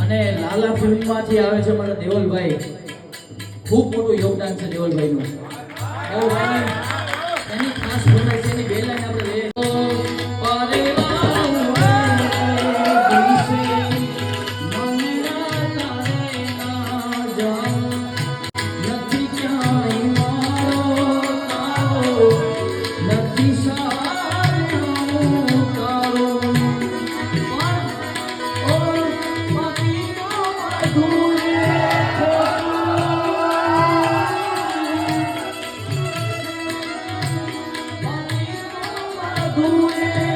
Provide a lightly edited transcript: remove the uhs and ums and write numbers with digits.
અને લાલા ફિલ્મમાંથી આવે છે મારા દેવલભાઈ. ખૂબ મોટું યોગદાન છે દેવલભાઈનું. દેવલભાઈ એની ખાસ ફરમાઈશ છે, એની બે લાઈન આપણે લઈએ. Ooh,